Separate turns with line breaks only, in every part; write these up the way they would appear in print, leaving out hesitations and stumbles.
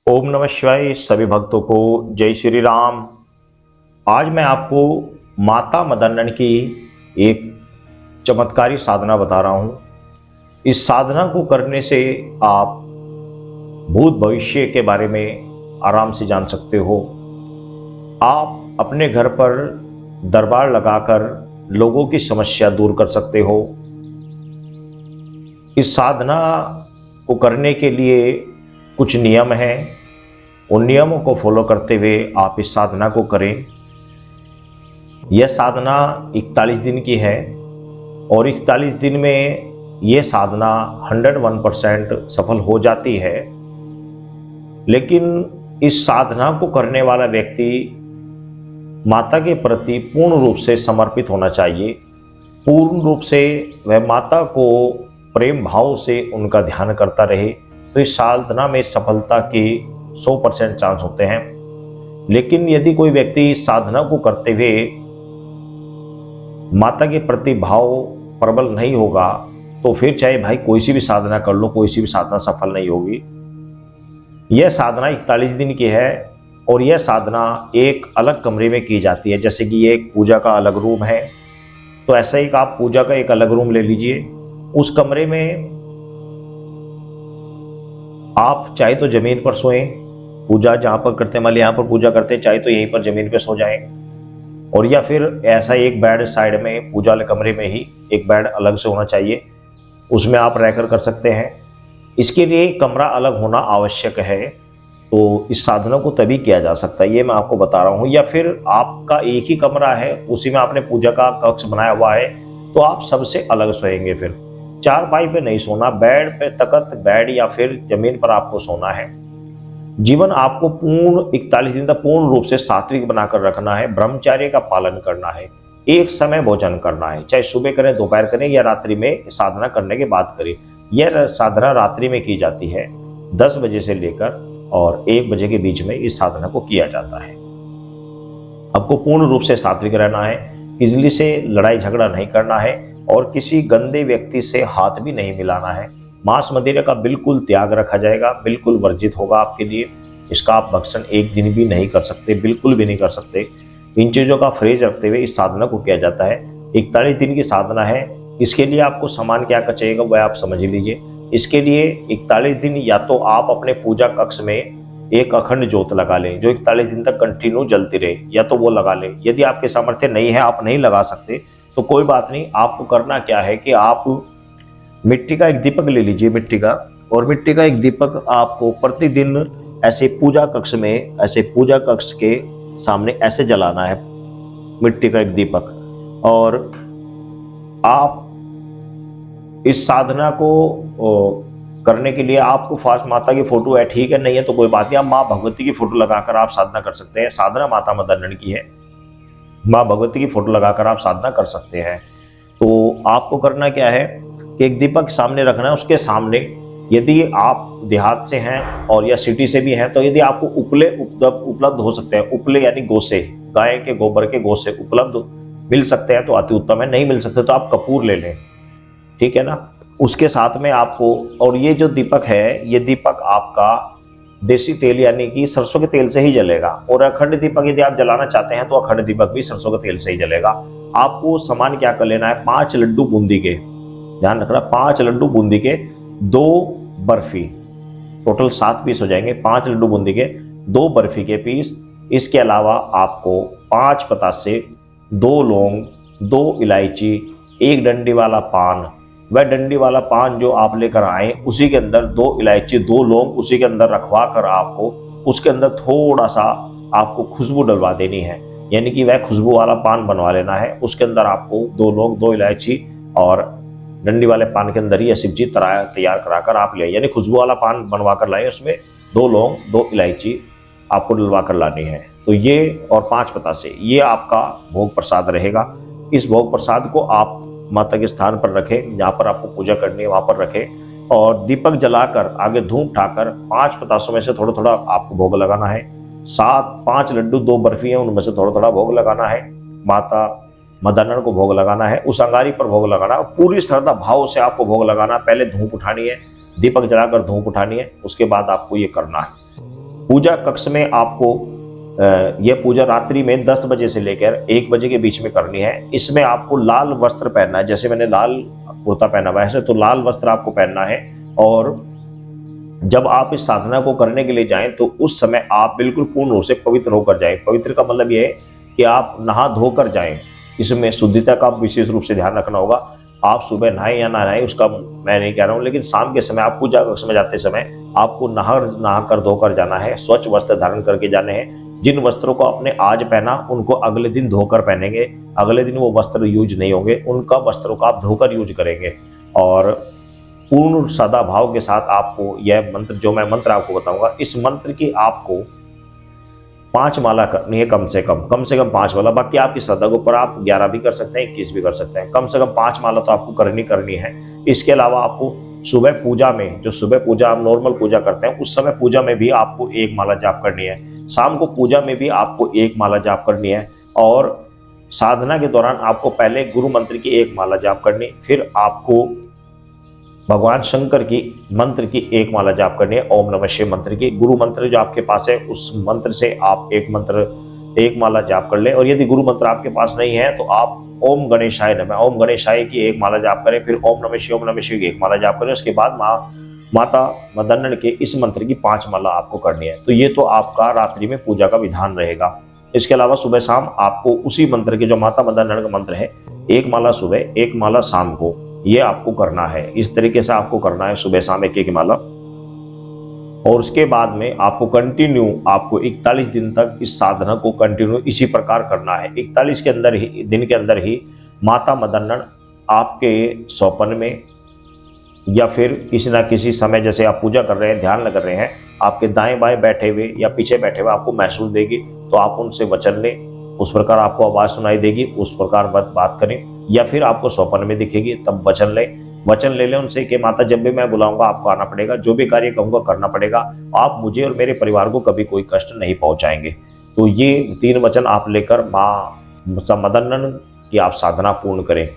ओम नमः शिवाय। सभी भक्तों को जय श्री राम। आज मैं आपको माता मदन्नन की एक चमत्कारी साधना बता रहा हूं। इस साधना को करने से आप भूत भविष्य के बारे में आराम से जान सकते हो। आप अपने घर पर दरबार लगाकर लोगों की समस्या दूर कर सकते हो। इस साधना को करने के लिए कुछ नियम हैं। उन नियमों को फॉलो करते हुए आप इस साधना को करें। यह साधना 41 दिन की है और 41 दिन में यह साधना 101% सफल हो जाती है। लेकिन इस साधना को करने वाला व्यक्ति माता के प्रति पूर्ण रूप से समर्पित होना चाहिए। पूर्ण रूप से वह माता को प्रेम भाव से उनका ध्यान करता रहे तो इस साधना में सफलता के 100% चांस होते हैं। लेकिन यदि कोई व्यक्ति इस साधना को करते हुए माता के प्रति भाव प्रबल नहीं होगा तो फिर चाहे भाई कोई सी भी साधना कर लो, कोई सी भी साधना सफल नहीं होगी। यह साधना 41 दिन की है और यह साधना एक अलग कमरे में की जाती है। जैसे कि ये एक पूजा का अलग रूम है, तो ऐसा ही आप पूजा का एक अलग रूम ले लीजिए। उस कमरे में आप चाहे तो जमीन पर सोएं, पूजा जहां पर करते हैं यहाँ पर पूजा करते हैं, चाहे तो यहीं पर जमीन पे सो जाएं। और या फिर ऐसा एक बेड साइड में, पूजा वाले कमरे में ही एक बेड अलग से होना चाहिए, उसमें आप रहकर कर सकते हैं। इसके लिए कमरा अलग होना आवश्यक है। तो इस साधना को तभी किया जा सकता है, ये मैं आपको बता रहा हूँ। या फिर आपका एक ही कमरा है, उसी में आपने पूजा का कक्ष बनाया हुआ है, तो आप सबसे अलग सोएंगे। फिर चारपाई पे नहीं सोना, बेड पे, तख्त बेड या फिर जमीन पर आपको सोना है। जीवन आपको पूर्ण 41 दिन तक पूर्ण रूप से सात्विक बनाकर रखना है। ब्रह्मचर्य का पालन करना है। एक समय भोजन करना है, चाहे सुबह करें, दोपहर करें या रात्रि में साधना करने के बाद करें। यह साधना रात्रि में की जाती है, 10 बजे से लेकर और 1 बजे के बीच में इस साधना को किया जाता है। आपको पूर्ण रूप से सात्विक रहना है, किसी से लड़ाई झगड़ा नहीं करना है और किसी गंदे व्यक्ति से हाथ भी नहीं मिलाना है। मांस मदिरा का बिल्कुल त्याग रखा जाएगा, बिल्कुल वर्जित होगा आपके लिए। इसका आप भक्षण एक दिन भी नहीं कर सकते, बिल्कुल भी नहीं कर सकते। इन चीज़ों का फ्रेज रखते हुए इस साधना को किया जाता है। 41 दिन की साधना है। इसके लिए आपको सामान क्या क्या चाहिएगा वह आप समझ लीजिए। इसके लिए 41 दिन या तो आप अपने पूजा कक्ष में एक अखंड ज्योत लगा लें जो 41 दिन तक कंटिन्यू जलती रहे, या तो वो लगा लें। यदि आपके सामर्थ्य नहीं है, आप नहीं लगा सकते, तो कोई बात नहीं। आपको करना क्या है कि आप मिट्टी का एक दीपक ले लीजिए, मिट्टी का। और मिट्टी का एक दीपक आपको प्रतिदिन ऐसे पूजा कक्ष में, ऐसे पूजा कक्ष के सामने ऐसे जलाना है, मिट्टी का एक दीपक। और आप इस साधना को करने के लिए आपको फास्ट माता की फोटो है, ठीक है, नहीं है तो कोई बात नहीं, आप माँ भगवती की फोटो लगाकर आप साधना कर सकते हैं। साधना माता मदन्नन की है, माँ भगवती की फोटो लगाकर आप साधना कर सकते हैं। तो आपको करना क्या है कि एक दीपक सामने रखना है। उसके सामने यदि आप देहात से हैं और या सिटी से भी हैं तो यदि आपको उपले उपलब्ध हो सकते हैं, उपले यानी गोसे, गाय के गोबर के गोसे उपलब्ध मिल सकते हैं तो अति उत्तम है। नहीं मिल सकते तो आप कपूर ले लें, ठीक है ना। उसके साथ में आपको, और ये जो दीपक है, ये दीपक आपका देसी तेल यानी कि सरसों के तेल से ही जलेगा। और अखंड दीपक यदि आप जलाना चाहते हैं तो अखंड दीपक भी सरसों के तेल से ही जलेगा। आपको सामान क्या कर लेना है, 5 लड्डू बूंदी के, ध्यान रखना, 5 लड्डू बूंदी के, 2 बर्फी, टोटल 7 पीस हो जाएंगे। 5 लड्डू बूंदी के, 2 बर्फी के पीस। इसके अलावा आपको 5 पतासे, 2 लौंग, 2 इलायची, 1 डंडी वाला पान। वह डंडी वाला पान जो आप लेकर आए उसी के अंदर 2 इलायची, 2 लौंग उसी के अंदर रखवा कर आपको उसके अंदर थोड़ा सा आपको खुशबू डलवा देनी है, यानी कि वह खुशबू वाला पान बनवा लेना है। उसके अंदर आपको 2 लौंग, 2 इलायची और डंडी वाले पान के अंदर ही शिव जी तैयार कराकर आप ले, यानी खुशबू वाला पान बनवा कर लाए। उसमें 2 लौंग, 2 इलायची आपको डलवा कर लानी है। तो ये और 5 पतासे, ये आपका भोग प्रसाद रहेगा। इस भोग प्रसाद को आप माता के स्थान पर रखें, जहाँ पर आपको पूजा करनी है वहाँ पर रखें। और दीपक जलाकर आगे धूप उठाकर 5 पतासों में से थोड़ा थोड़ा आपको भोग लगाना है। 5 लड्डू, 2 बर्फी हैं, उनमें से थोड़ा थोड़ा भोग लगाना है। माता मदन्नन को भोग लगाना है, उस अंगारी पर भोग लगाना है। पूरी श्रद्धा भाव से आपको भोग लगाना है। पहले धूप उठानी है, दीपक जलाकर धूप उठानी है, उसके बाद आपको ये करना है। पूजा कक्ष में आपको यह पूजा रात्रि में 10 बजे से लेकर 1 बजे के बीच में करनी है। इसमें आपको लाल वस्त्र पहनना है, जैसे मैंने लाल कुर्ता पहना हुआ है ऐसे तो लाल वस्त्र आपको पहनना है। और जब आप इस साधना को करने के लिए जाएं तो उस समय आप बिल्कुल पूर्ण रूप से पवित्र होकर जाएं। पवित्र का मतलब यह है कि आप नहा धोकर जाएं। इसमें शुद्धिता का विशेष रूप से ध्यान रखना होगा। आप सुबह नहाए या ना नहाए उसका मैं नहीं कह रहा हूँ, लेकिन शाम के समय आप पूजा कक्ष में जाते समय आपको नहा कर धोकर जाना है, स्वच्छ वस्त्र धारण करके जाने हैं। जिन वस्त्रों को आपने आज पहना उनको अगले दिन धोकर पहनेंगे, अगले दिन वो वस्त्र यूज नहीं होंगे, उनका वस्त्रों का आप धोकर यूज करेंगे। और पूर्ण सदा भाव के साथ आपको यह मंत्र, जो मैं मंत्र आपको बताऊंगा, इस मंत्र की आपको 5 माला करनी है, कम से कम 5 माला। बाकी आपकी श्रद्धा के ऊपर, आप 11 भी कर सकते हैं, 21 भी कर सकते हैं, कम से कम 5 माला तो आपको करनी है। इसके अलावा आपको सुबह पूजा में, जो सुबह पूजा आप नॉर्मल पूजा करते हैं उस समय पूजा में भी आपको 1 माला जाप करनी है। शाम को पूजा में भी आपको 1 माला जाप करनी है। और साधना के दौरान आपको पहले गुरु मंत्र की 1 माला जाप करनी, फिर आपको भगवान शंकर की मंत्र की 1 माला जाप करनी है, ओम नमः शिवाय मंत्र की। गुरु मंत्र जो आपके पास है उस मंत्र से आप 1 माला जाप कर ले। और यदि गुरु मंत्र आपके पास नहीं है तो आप ओम गणेशाय नमः, ओम गणेशाय की 1 माला जाप करें, फिर ओम नमः शिवाय की 1 माला जाप करें। उसके बाद माता मदन्नन के इस मंत्र की 5 माला आपको करनी है। तो ये तो आपका रात्रि में पूजा का विधान रहेगा। इसके अलावा सुबह शाम आपको उसी मंत्र के, जो माता मदन्नन का मंत्र है, 1 माला सुबह 1 माला शाम को, ये आपको करना है। इस तरीके से आपको करना है, सुबह शाम 1 माला। और उसके बाद में आपको कंटिन्यू, आपको 41 दिन तक इस साधना को कंटिन्यू इसी प्रकार करना है। 41 के अंदर ही, दिन के अंदर ही माता मदन्नन आपके स्वप्न में या फिर किसी ना किसी समय, जैसे आप पूजा कर रहे हैं, ध्यान लगा रहे हैं, आपके दाएं बाएं बैठे हुए या पीछे बैठे हुए आपको महसूस देगी। तो आप उनसे वचन लें, उस प्रकार आपको आवाज सुनाई देगी, उस प्रकार बात करें। या फिर आपको स्वप्न में दिखेगी, तब वचन ले लें उनसे कि माता जब भी मैं बुलाऊंगा आपको आना पड़ेगा, जो भी कार्य कहूंगा करना पड़ेगा, आप मुझे और मेरे परिवार को कभी कोई कष्ट नहीं पहुंचाएंगे। तो ये 3 वचन आप लेकर माँ मदन्नन की आप साधना पूर्ण करें।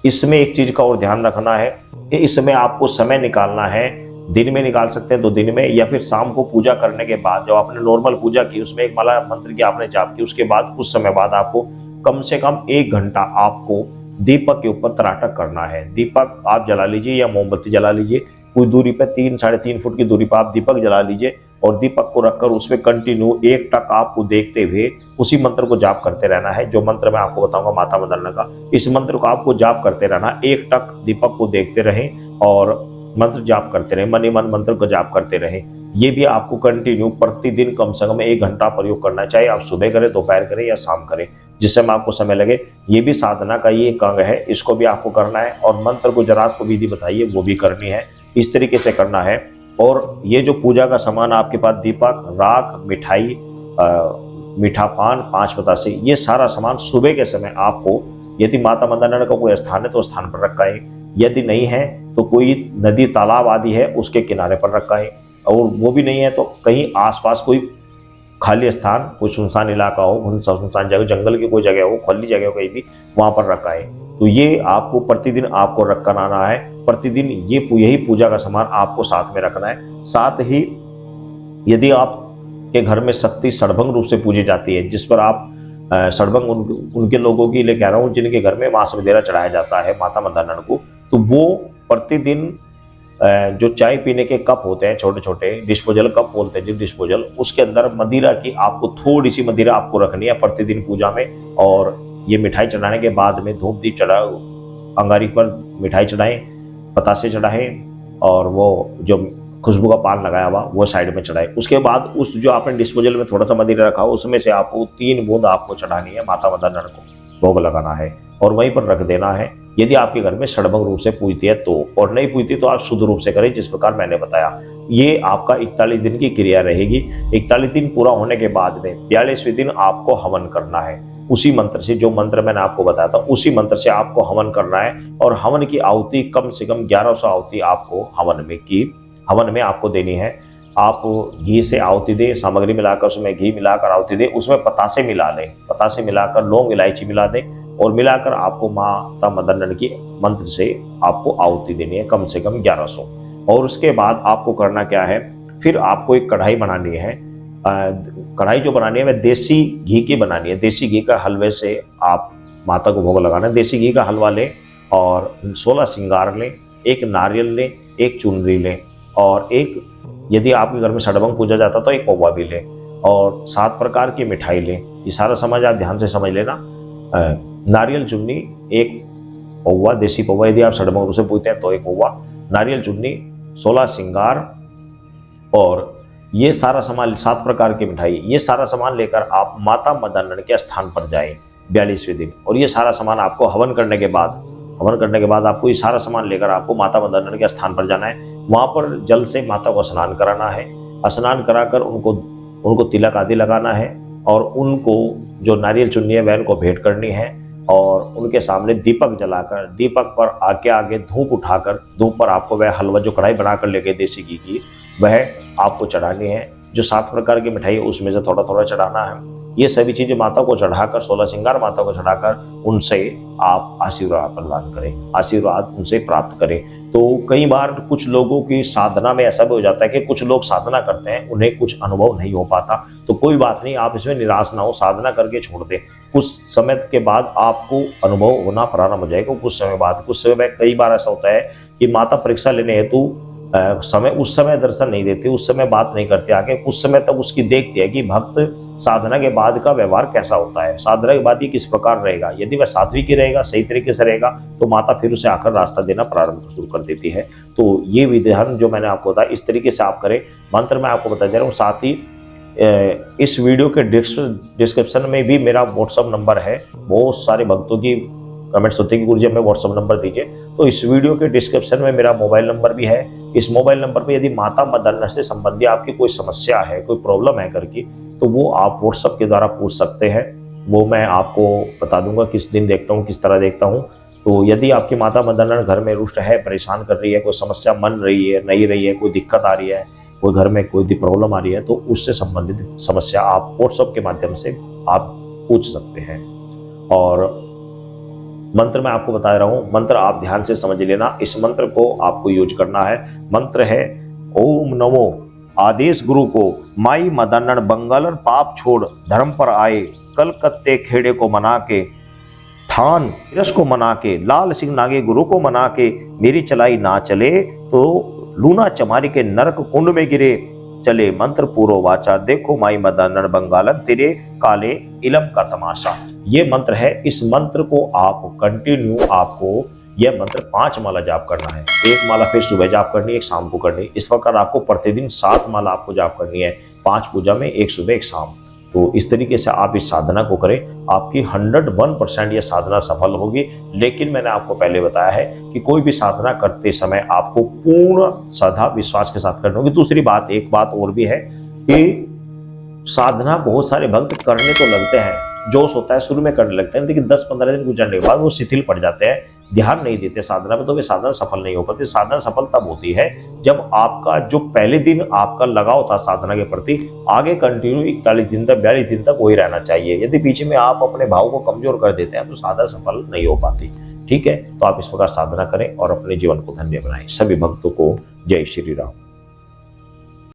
इसमें एक चीज का और ध्यान रखना है कि इसमें आपको समय निकालना है। दिन में निकाल सकते हैं तो दिन में, या फिर शाम को पूजा करने के बाद, जब आपने नॉर्मल पूजा की, उसमें 1 माला मंत्र की आपने जाप की, उसके बाद कुछ समय बाद आपको कम से कम 1 घंटा आपको दीपक के ऊपर तराटक करना है। दीपक आप जला लीजिए या मोमबत्ती जला लीजिए, कुछ दूरी पर 3-3.5 फुट की दूरी पर आप दीपक जला लीजिए और दीपक को रखकर उसमें कंटिन्यू 1 टक आपको देखते हुए उसी मंत्र को जाप करते रहना है। जो मंत्र मैं आपको बताऊंगा माता मदन्नन का, इस मंत्र को आपको जाप करते रहना। 1 टक दीपक को देखते रहें और मंत्र जाप करते रहें, मन ही मन मंत्र को जाप करते रहें। ये भी आपको कंटिन्यू प्रतिदिन कम से कम 1 घंटा प्रयोग करना है, चाहे आप सुबह करें, दोपहर करें या शाम करें, जिस समय आपको समय लगे। ये भी साधना का ये एक अंग है, इसको भी आपको करना है। और मंत्र गुजरात को विधि बताइए, वो भी करनी है, इस तरीके से करना है। और ये जो पूजा का सामान आपके पास, दीपक, राख, मिठाई, मीठा पान, 5 बतासे, ये सारा सामान सुबह के समय आपको, यदि माता मदन्नन का कोई स्थान है तो स्थान पर रखा है, यदि नहीं है तो कोई नदी तालाब आदि है उसके किनारे पर रखा है, और वो भी नहीं है तो कहीं आसपास कोई खाली स्थान, कोई सुनसान इलाका हो, सुनसान जगह, जंगल की कोई जगह हो, खुली जगह हो, कहीं भी वहां पर रखा है। तो ये आपको प्रतिदिन आपको रखकर आना है। प्रतिदिन यही पूजा का सामान आपको साथ में रखना है। साथ ही यदि आपके घर में शक्ति सड़भंग रूप से पूजी जाती है, जिस पर आप सड़भंग उनके लोगों के लिए कह रहा हूँ जिनके घर में मांस वगैरह चढ़ाया जाता है माता मदन्नन को, तो वो प्रतिदिन जो चाय पीने के कप होते हैं, छोटे छोटे डिस्पोजल कप बोलते हैं, जो डिस्पोजल, उसके अंदर मदिरा की आपको थोड़ी सी मदिरा आपको रखनी है प्रतिदिन पूजा में। और ये मिठाई चढ़ाने के बाद में धूप दीप चढ़ाओ, अंगारी पर मिठाई चढ़ाएं, बतासे चढ़ाएं, और वो जो खुशबू का पान लगाया हुआ वो साइड में चढ़ाएं। उसके बाद उस जो आपने डिस्पोजल में थोड़ा सा मदिरा रखा हो उसमें से आपको 3 बूंद आपको चढ़ानी है, माता मदन्नन को भोग लगाना है और वहीं पर रख देना है। यदि आपके घर में सड़भंग रूप से पूजती है तो, और नहीं पूजती तो आप शुद्ध रूप से करें जिस प्रकार मैंने बताया। ये आपका 41 दिन की क्रिया रहेगी। 41 दिन पूरा होने के बाद में 42वें दिन आपको हवन करना है। उसी मंत्र से, जो मंत्र मैंने आपको बताया था, उसी मंत्र से आपको हवन करना है। और हवन की आहुति कम से कम 1100 आहुति आपको हवन में आपको देनी है। आप घी से आहुति दें, सामग्री मिलाकर उसमें घी मिलाकर आहुति दें, उसमें पतासे मिला लें, पतासे मिलाकर लौंग इलायची मिला दें और मिलाकर आपको माता मदन्नन की मंत्र से आपको आहुति देनी है, कम से कम 1100। और उसके बाद आपको करना क्या है, फिर आपको एक कढ़ाई बनानी है। कढ़ाई जो बनानी है वह देसी घी की बनानी है। देसी घी का हलवे से आप माता को भोग लगाना है। देसी घी का हलवा लें और 16 श्रृंगार लें, एक नारियल लें, एक चुनरी लें और एक, यदि आपके घर में षडभंग पूजा जाता तो एक पौवा भी लें और 7 प्रकार की मिठाई लें। ये सारा समझ आप ध्यान से समझ लेना। नारियल चुन्नी एक पौवा, देसी पौवा, यदि आप षडभंग से पूछते हैं तो एक पौवा, नारियल चुन्नी, 16 श्रृंगार और ये सारा सामान, 7 प्रकार की मिठाई, ये सारा सामान लेकर आप माता मदन के स्थान पर जाएं 42वें दिन। और ये सारा सामान आपको हवन करने के बाद आपको ये सारा सामान लेकर आपको माता मदन के स्थान पर जाना है। वहां पर जल से माता को स्नान कराना है। स्नान कराकर उनको तिलक आदि लगाना है और उनको जो नारियल चुन्नी है वह उनको भेंट करनी है और उनके सामने दीपक जलाकर, दीपक पर आगे धूप उठाकर, धूप पर आपको वह हलवा जो कढ़ाई बनाकर लेके देसी घी की, वह आपको चढ़ानी है। जो 7 प्रकार की मिठाई है उसमें से थोड़ा थोड़ा चढ़ाना है। ये सभी चीजें माता को चढ़ाकर, 16 श्रृंगार माता को चढ़ाकर उनसे आप आशीर्वाद प्रदान करें, आशीर्वाद उनसे प्राप्त करें। तो कई बार कुछ लोगों की साधना में ऐसा भी हो जाता है कि कुछ लोग साधना करते हैं, उन्हें कुछ अनुभव नहीं हो पाता। तो कोई बात नहीं, आप इसमें निराश ना हो, साधना करके छोड़ दें। कुछ समय के बाद आपको अनुभव होना प्रारंभ हो जाएगा। कुछ समय कई बार ऐसा होता है कि माता परीक्षा लेने हेतु उस समय दर्शन नहीं देती, उस समय बात नहीं करती आगे, कुछ समय तक उसकी देखती है कि भक्त साधना के बाद का व्यवहार कैसा होता है, साधना के बाद ये किस प्रकार रहेगा। यदि वह सात्विक रहेगा, सही तरीके से रहेगा, तो माता फिर उसे आकर रास्ता देना प्रारंभ शुरू कर देती है। तो ये विधान जो मैंने आपको बताया, इस तरीके से आप करें। मंत्र मैं आपको बता दे रहा हूँ। साथ ही इस वीडियो के डिस्क्रिप्शन में भी मेरा व्हाट्सअप नंबर है। बहुत सारे भक्तों की कमेंट्स होते हैं कि गुरुजी हमें व्हाट्सअप नंबर दीजिए, तो इस वीडियो के डिस्क्रिप्शन में मेरा मोबाइल नंबर भी है। इस मोबाइल नंबर पर यदि माता मदन से संबंधी आपकी कोई समस्या है, कोई प्रॉब्लम है घर की, तो वो आप व्हाट्सअप के द्वारा पूछ सकते हैं। वो मैं आपको बता दूंगा किस दिन देखता हूँ, किस तरह देखता हूँ। तो यदि आपकी माता मदन घर में रुष्ट है, परेशान कर रही है, कोई समस्या मन रही है, नहीं रही है, कोई दिक्कत आ रही है, कोई घर में कोई प्रॉब्लम आ रही है, तो उससे संबंधित समस्या आप व्हाट्सएप के माध्यम से आप पूछ सकते हैं। और मंत्र मैं आपको बता रहा हूं, मंत्र आप ध्यान से समझ लेना। इस मंत्र को आपको यूज करना है। मंत्र है ओम नमो आदेश गुरु को, माई मदन बंगालन पाप छोड़ धर्म पर आए, कलकत्ते खेड़े को मना के, थान रस को मना के, लाल सिंह नागे गुरु को मना के, मेरी चलाई ना चले तो लूना चमारी के नरक कुंड में गिरे, चले मंत्र पूरो वाचा, देखो माई मदन बंगालन तेरे काले इलम का तमाशा। ये मंत्र है। इस मंत्र को आप कंटिन्यू, आपको यह मंत्र 5 माला जाप करना है। 1 माला फिर सुबह जाप करनी है, 1 शाम को करनी है। इस प्रकार आपको प्रतिदिन 7 माला आपको जाप करनी है, 5 पूजा में, 1 सुबह 1 शाम। तो इस तरीके से आप इस साधना को करें, आपकी 101% यह साधना सफल होगी। लेकिन मैंने आपको पहले बताया है कि कोई भी साधना करते समय आपको पूर्ण श्रद्धा विश्वास के साथ करनी होगी। दूसरी बात, एक बात और भी है कि साधना बहुत सारे भक्त करने तो लगते हैं, जोश होता है, शुरू में करने लगते हैं, लेकिन 10-15 दिन गुजरने के बाद वो शिथिल पड़ जाते हैं, ध्यान नहीं देते साधना में, तो वे साधना सफल नहीं हो पाती। साधना सफल तब होती है जब आपका जो पहले दिन आपका लगाव था साधना के प्रति, आगे कंटिन्यू 41 दिन तक, 42 दिन तक वही रहना चाहिए। यदि बीच में आप अपने भाव को कमजोर कर देते हैं तो साधना सफल नहीं हो पाती। ठीक है, तो आप इस प्रकार साधना करें और अपने जीवन को धन्य बनाएं। सभी भक्तों को जय श्री राम।